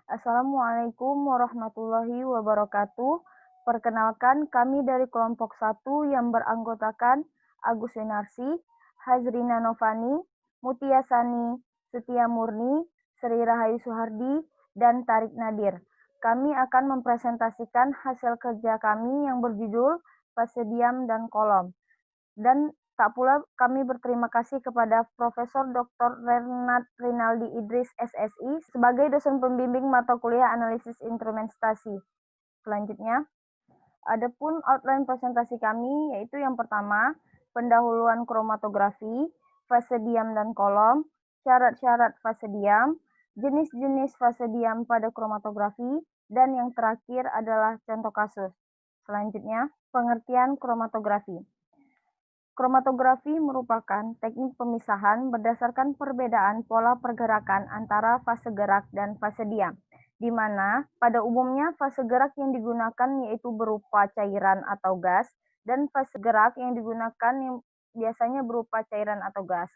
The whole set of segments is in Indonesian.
Assalamualaikum warahmatullahi wabarakatuh. Perkenalkan, kami dari kelompok 1 yang beranggotakan Agus Winarsi, Hazrina Novani, Mutia Sani, Setia Murni, Sri Rahayu Suhardi, dan Tarik Nadir. Kami akan mempresentasikan hasil kerja kami yang berjudul Fase Diam dan Kolom. Dan tak pula kami berterima kasih kepada Profesor Dr. Renat Rinaldi Idris SSI sebagai dosen pembimbing mata kuliah analisis instrumentasi. Selanjutnya, adapun outline presentasi kami yaitu yang pertama, pendahuluan kromatografi, fase diam dan kolom, syarat-syarat fase diam, jenis-jenis fase diam pada kromatografi, dan yang terakhir adalah contoh kasus. Selanjutnya, pengertian kromatografi. Kromatografi merupakan teknik pemisahan berdasarkan perbedaan pola pergerakan antara fase gerak dan fase diam, di mana pada umumnya fase gerak yang digunakan yaitu berupa cairan atau gas, dan fase gerak yang digunakan yang biasanya berupa cairan atau gas.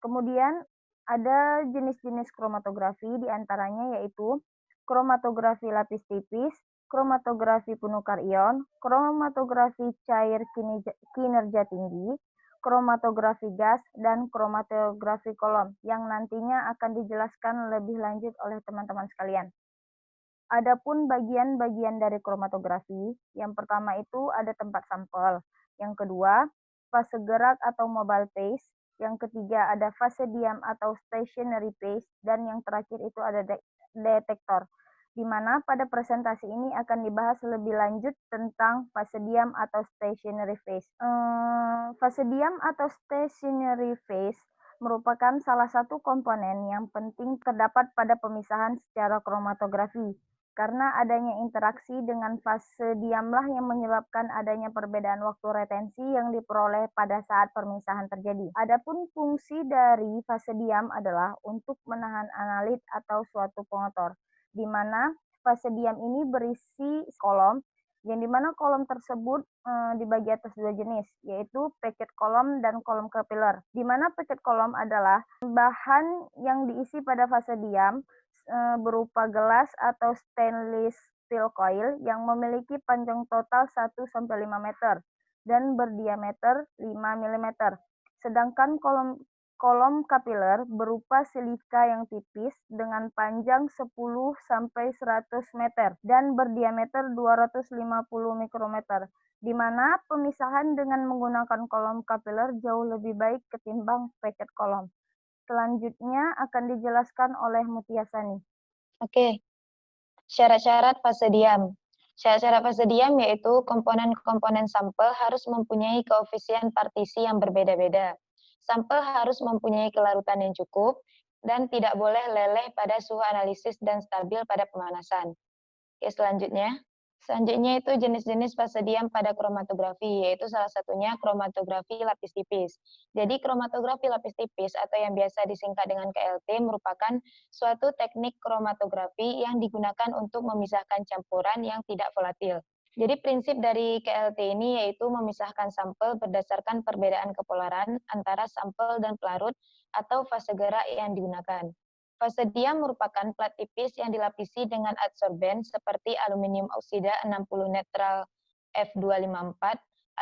Kemudian ada jenis-jenis kromatografi, diantaranya yaitu kromatografi lapis tipis, kromatografi penukar ion, kromatografi cair kinerja tinggi, kromatografi gas, dan kromatografi kolom yang nantinya akan dijelaskan lebih lanjut oleh teman-teman sekalian. Adapun bagian-bagian dari kromatografi, yang pertama itu ada tempat sampel, yang kedua fase gerak atau mobile phase, yang ketiga ada fase diam atau stationary phase, dan yang terakhir itu ada detektor, di mana pada presentasi ini akan dibahas lebih lanjut tentang fase diam atau stationary phase. Fase diam atau stationary phase merupakan salah satu komponen yang penting terdapat pada pemisahan secara kromatografi, karena adanya interaksi dengan fase diamlah yang menyebabkan adanya perbedaan waktu retensi yang diperoleh pada saat permisahan terjadi. Adapun fungsi dari fase diam adalah untuk menahan analit atau suatu pengotor, di mana fase diam ini berisi kolom, yang dimana kolom tersebut dibagi atas dua jenis, yaitu packet kolom dan kolom capillaar. Di mana packet kolom adalah bahan yang diisi pada fase diam berupa gelas atau stainless steel coil yang memiliki panjang total 1-5 meter dan berdiameter 5 mm. Sedangkan kolom kapiler berupa silika yang tipis dengan panjang 10-100 meter dan berdiameter 250 mikrometer, di mana pemisahan dengan menggunakan kolom kapiler jauh lebih baik ketimbang packet kolom. Selanjutnya akan dijelaskan oleh Mutia Sani. Oke, syarat-syarat fase diam. Syarat-syarat fase diam yaitu komponen-komponen sampel harus mempunyai koefisien partisi yang berbeda-beda. Sampel harus mempunyai kelarutan yang cukup dan tidak boleh leleh pada suhu analisis dan stabil pada pemanasan. Oke, Selanjutnya itu jenis-jenis fase diam pada kromatografi, yaitu salah satunya kromatografi lapis tipis. Jadi kromatografi lapis tipis atau yang biasa disingkat dengan KLT merupakan suatu teknik kromatografi yang digunakan untuk memisahkan campuran yang tidak volatil. Jadi prinsip dari KLT ini yaitu memisahkan sampel berdasarkan perbedaan kepolaran antara sampel dan pelarut atau fase gerak yang digunakan. Fase diam merupakan plat tipis yang dilapisi dengan adsorben seperti aluminium oksida 60 netral F254,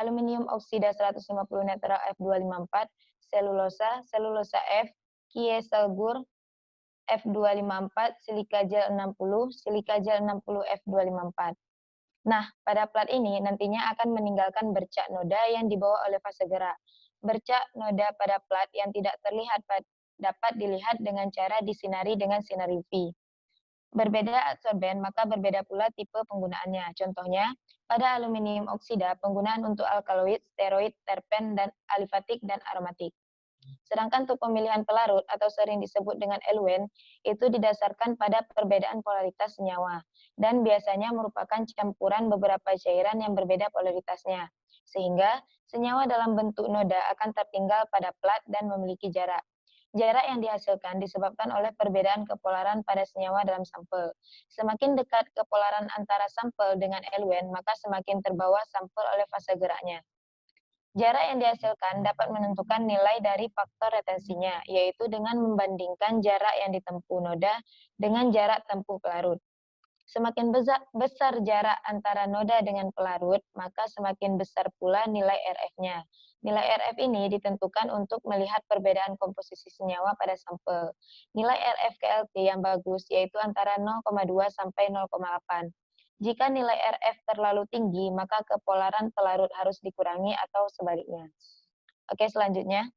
aluminium oksida 150 netral F254, selulosa F, kieselgur F254, silika gel 60, silika gel 60 F254. Nah, pada plat ini nantinya akan meninggalkan bercak noda yang dibawa oleh fase gerak. Bercak noda pada plat yang tidak terlihat dapat dilihat dengan cara disinari dengan sinar UV. Berbeda adsorben, maka berbeda pula tipe penggunaannya. Contohnya, pada aluminium oksida, penggunaan untuk alkaloid, steroid, terpen, dan alifatik, dan aromatik. Sedangkan untuk pemilihan pelarut atau sering disebut dengan eluen, itu didasarkan pada perbedaan polaritas senyawa, dan biasanya merupakan campuran beberapa cairan yang berbeda polaritasnya, sehingga senyawa dalam bentuk noda akan tertinggal pada plat dan memiliki jarak. Jarak yang dihasilkan disebabkan oleh perbedaan kepolaran pada senyawa dalam sampel. Semakin dekat kepolaran antara sampel dengan eluen, maka semakin terbawa sampel oleh fase geraknya. Jarak yang dihasilkan dapat menentukan nilai dari faktor retensinya, yaitu dengan membandingkan jarak yang ditempuh noda dengan jarak tempuh pelarut. Semakin besar jarak antara noda dengan pelarut, maka semakin besar pula nilai RF-nya. Nilai RF ini ditentukan untuk melihat perbedaan komposisi senyawa pada sampel. Nilai RF KLT yang bagus yaitu antara 0,2 sampai 0,8. Jika nilai RF terlalu tinggi, maka kepolaran pelarut harus dikurangi atau sebaliknya. Oke, selanjutnya.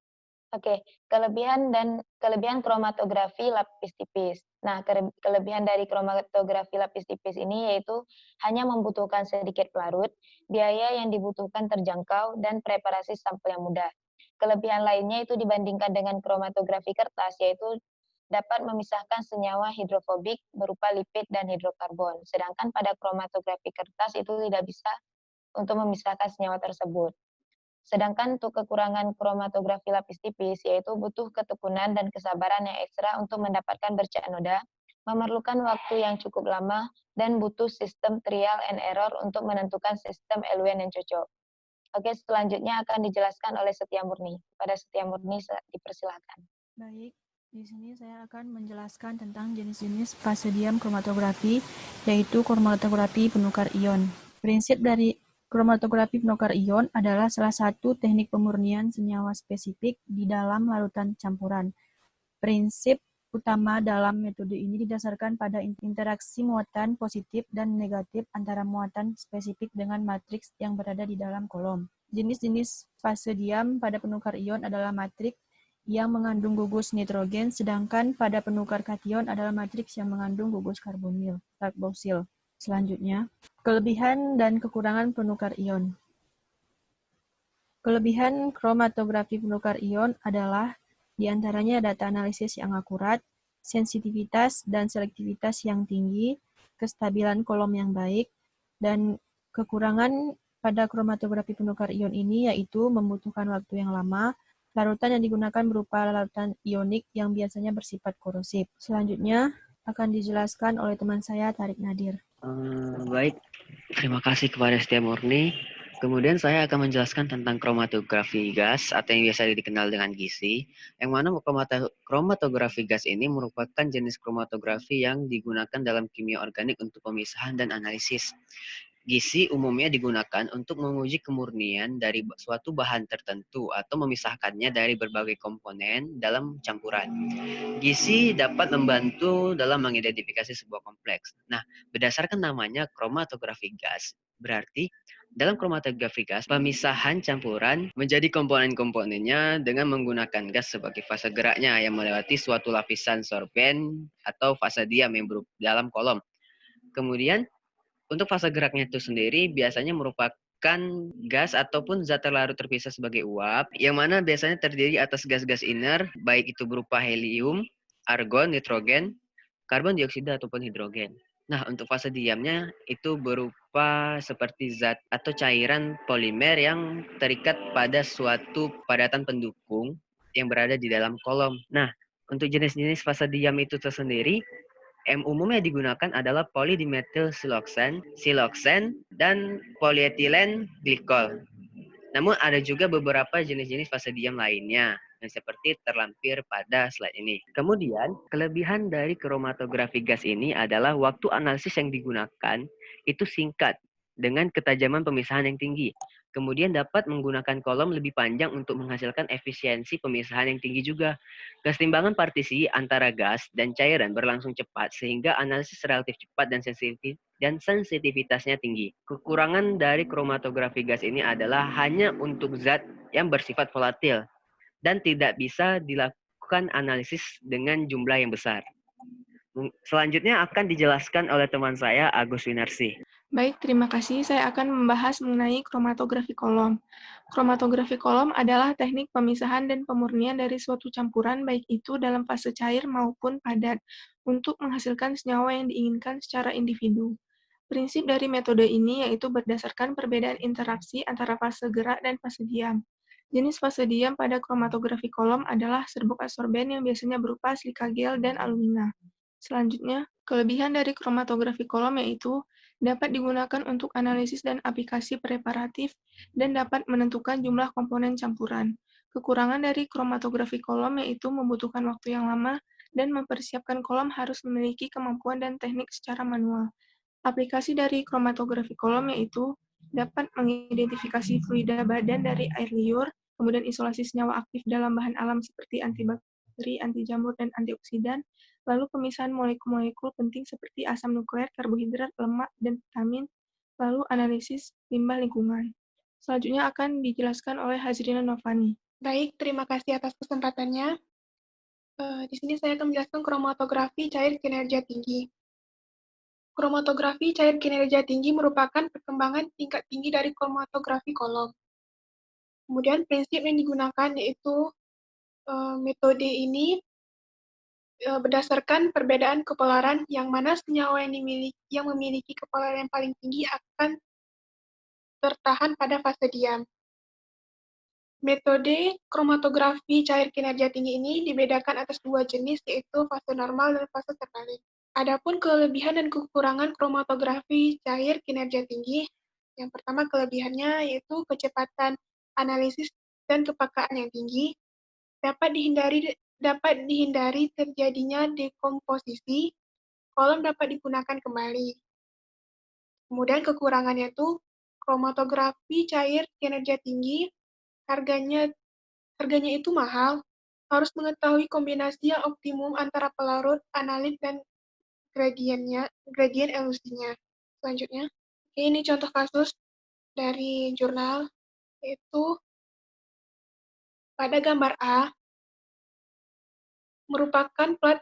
Oke, kelebihan kromatografi lapis tipis. Nah, kelebihan dari kromatografi lapis tipis ini yaitu hanya membutuhkan sedikit pelarut, biaya yang dibutuhkan terjangkau, dan preparasi sampel yang mudah. Kelebihan lainnya itu dibandingkan dengan kromatografi kertas yaitu dapat memisahkan senyawa hidrofobik berupa lipid dan hidrokarbon. Sedangkan pada kromatografi kertas itu tidak bisa untuk memisahkan senyawa tersebut. Sedangkan untuk kekurangan kromatografi lapis tipis, yaitu butuh ketekunan dan kesabaran yang ekstra untuk mendapatkan bercak noda, memerlukan waktu yang cukup lama, dan butuh sistem trial and error untuk menentukan sistem eluen yang cocok. Oke, selanjutnya akan dijelaskan oleh Setia Murni. Pada Setia Murni, dipersilakan. Baik, di sini saya akan menjelaskan tentang jenis-jenis fase diam kromatografi, yaitu kromatografi penukar ion. Prinsip dari kromatografi penukar ion adalah salah satu teknik pemurnian senyawa spesifik di dalam larutan campuran. Prinsip utama dalam metode ini didasarkan pada interaksi muatan positif dan negatif antara muatan spesifik dengan matriks yang berada di dalam kolom. Jenis-jenis fase diam pada penukar ion adalah matriks yang mengandung gugus nitrogen, sedangkan pada penukar kation adalah matriks yang mengandung gugus karbosil. Selanjutnya, kelebihan dan kekurangan penukar ion. Kelebihan kromatografi penukar ion adalah diantaranya data analisis yang akurat, sensitivitas dan selektivitas yang tinggi, kestabilan kolom yang baik, dan kekurangan pada kromatografi penukar ion ini yaitu membutuhkan waktu yang lama. Larutan yang digunakan berupa larutan ionik yang biasanya bersifat korosif. Selanjutnya akan dijelaskan oleh teman saya, Tarik Nadir. Baik, terima kasih kepada Setia Murni. Kemudian saya akan menjelaskan tentang kromatografi gas atau yang biasa dikenal dengan GISI, yang mana kromatografi gas ini merupakan jenis kromatografi yang digunakan dalam kimia organik untuk pemisahan dan analisis. GISI umumnya digunakan untuk menguji kemurnian dari suatu bahan tertentu atau memisahkannya dari berbagai komponen dalam campuran. GISI dapat membantu dalam mengidentifikasi sebuah kompleks. Nah, berdasarkan namanya kromatografi gas, berarti dalam kromatografi gas, pemisahan campuran menjadi komponen-komponennya dengan menggunakan gas sebagai fase geraknya yang melewati suatu lapisan sorben atau fase diam yang dalam kolom. Kemudian, untuk fase geraknya itu sendiri biasanya merupakan gas ataupun zat terlarut terpisah sebagai uap, yang mana biasanya terdiri atas gas-gas inert, baik itu berupa helium, argon, nitrogen, karbon dioksida ataupun hidrogen. Nah, untuk fase diamnya itu berupa seperti zat atau cairan polimer yang terikat pada suatu padatan pendukung yang berada di dalam kolom. Nah, untuk jenis-jenis fase diam itu tersendiri, umumnya digunakan adalah polydimethyl siloxane, dan polyethylene glycol. Namun ada juga beberapa jenis-jenis fase diam lainnya yang seperti terlampir pada slide ini. Kemudian, kelebihan dari kromatografi gas ini adalah waktu analisis yang digunakan itu singkat dengan ketajaman pemisahan yang tinggi. Kemudian dapat menggunakan kolom lebih panjang untuk menghasilkan efisiensi pemisahan yang tinggi juga. Keseimbangan partisi antara gas dan cairan berlangsung cepat sehingga analisis relatif cepat dan sensitivitasnya tinggi. Kekurangan dari kromatografi gas ini adalah hanya untuk zat yang bersifat volatil dan tidak bisa dilakukan analisis dengan jumlah yang besar. Selanjutnya akan dijelaskan oleh teman saya, Agus Winarsi. Baik, terima kasih. Saya akan membahas mengenai kromatografi kolom. Kromatografi kolom adalah teknik pemisahan dan pemurnian dari suatu campuran, baik itu dalam fase cair maupun padat, untuk menghasilkan senyawa yang diinginkan secara individu. Prinsip dari metode ini yaitu berdasarkan perbedaan interaksi antara fase gerak dan fase diam. Jenis fase diam pada kromatografi kolom adalah serbuk adsorben yang biasanya berupa silika gel dan alumina. Selanjutnya, kelebihan dari kromatografi kolom yaitu dapat digunakan untuk analisis dan aplikasi preparatif, dan dapat menentukan jumlah komponen campuran. Kekurangan dari kromatografi kolom yaitu membutuhkan waktu yang lama dan mempersiapkan kolom harus memiliki kemampuan dan teknik secara manual. Aplikasi dari kromatografi kolom yaitu dapat mengidentifikasi fluida badan dari air liur, kemudian isolasi senyawa aktif dalam bahan alam seperti antibakteri, anti jamur, dan antioksidan, lalu pemisahan molekul-molekul penting seperti asam nukleat, karbohidrat, lemak, dan vitamin, lalu analisis limbah lingkungan. Selanjutnya akan dijelaskan oleh Hazrina Novani. Baik, terima kasih atas kesempatannya. Di sini saya akan menjelaskan kromatografi cair kinerja tinggi. Kromatografi cair kinerja tinggi merupakan perkembangan tingkat tinggi dari kromatografi kolom. Kemudian prinsip yang digunakan yaitu metode ini berdasarkan perbedaan kepolaran yang mana senyawa yang memiliki kepolaran yang paling tinggi akan tertahan pada fase diam. Metode kromatografi cair kinerja tinggi ini dibedakan atas dua jenis, yaitu fase normal dan fase terbalik. Adapun kelebihan dan kekurangan kromatografi cair kinerja tinggi, yang pertama kelebihannya yaitu kecepatan analisis dan kepekaan yang tinggi, dapat dihindari terjadinya dekomposisi, kolom dapat digunakan kembali. Kemudian kekurangannya itu kromatografi cair kinerja tinggi, harganya itu mahal, harus mengetahui kombinasi yang optimum antara pelarut, analit, dan gradien elusinya. Selanjutnya, ini contoh kasus dari jurnal, yaitu pada gambar A, merupakan plat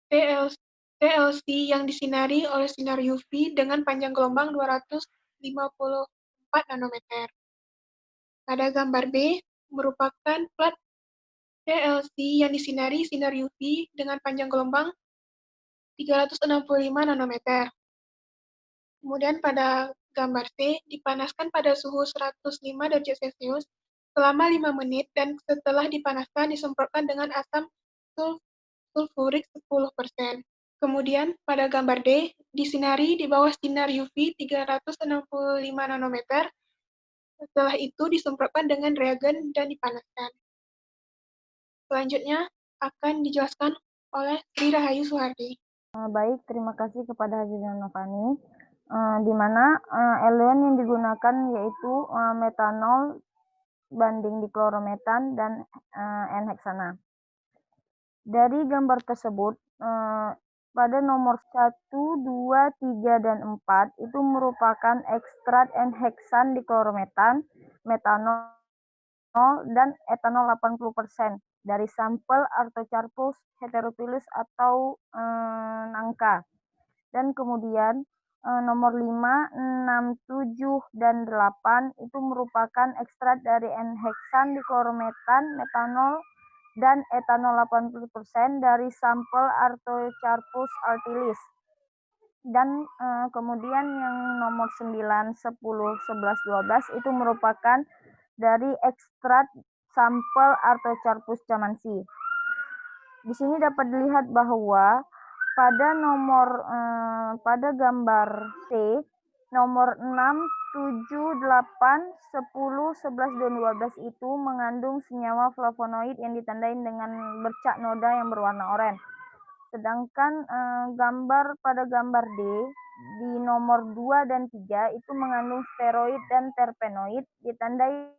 TLC yang disinari oleh sinar UV dengan panjang gelombang 254 nanometer. Pada gambar B, merupakan plat TLC yang disinari sinar UV dengan panjang gelombang 365 nanometer. Kemudian pada gambar C, dipanaskan pada suhu 105 derajat Celcius selama 5 menit dan setelah dipanaskan disemprotkan dengan asam sulfurik 10%. Kemudian pada gambar D, disinari di bawah sinar UV 365 nanometer. Setelah itu disemprotkan dengan reagen dan dipanaskan. Selanjutnya akan dijelaskan oleh Sri Rahayu Suhardi. Baik, terima kasih kepada Hazrina Novani. Di mana elemen yang digunakan yaitu metanol banding diklorometan dan N-heksana. Dari gambar tersebut, pada nomor 1, 2, 3, dan 4 itu merupakan ekstrak N-heksan diklorometan, metanol, dan etanol 80% dari sampel Artocarpus heterophyllus atau nangka. Dan kemudian nomor 5, 6, 7, dan 8 itu merupakan ekstrak dari N-heksan diklorometan, metanol, dan etanol 80% dari sampel Artocarpus altilis. Dan kemudian yang nomor 9, 10, 11, 12 itu merupakan dari ekstrak sampel Artocarpus camansi. Di sini dapat dilihat bahwa pada gambar C, nomor 6, 7, 8, 10, 11, dan 12 itu mengandung senyawa flavonoid yang ditandai dengan bercak noda yang berwarna oranye. Sedangkan pada gambar D, di nomor 2 dan 3 itu mengandung steroid dan terpenoid ditandai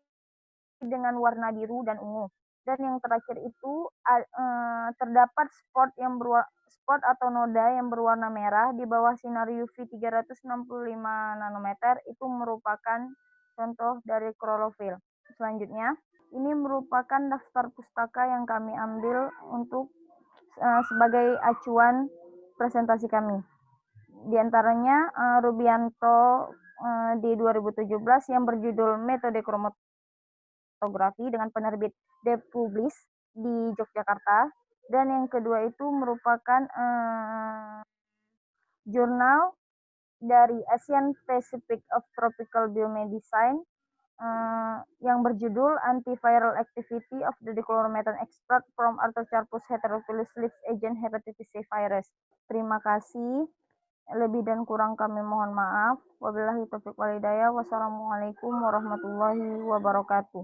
dengan warna biru dan ungu. Dan yang terakhir itu terdapat spot atau noda yang berwarna merah di bawah sinar UV 365 nanometer itu merupakan contoh dari klorofil. Selanjutnya, ini merupakan daftar pustaka yang kami ambil untuk sebagai acuan presentasi kami. Di antaranya Rubianto di 2017 yang berjudul Metode Kromatografi dengan penerbit Publis di Yogyakarta, dan yang kedua itu merupakan jurnal dari Asian Pacific of Tropical Biomedicine yang berjudul Antiviral Activity of the Dichloromethan Extract from Artocarpus heterophyllus Leaf Agent Hepatitis C Virus. Terima kasih. Lebih dan kurang kami mohon maaf. Wabillahi taufiq wal hidayah. Wassalamualaikum warahmatullahi wabarakatuh.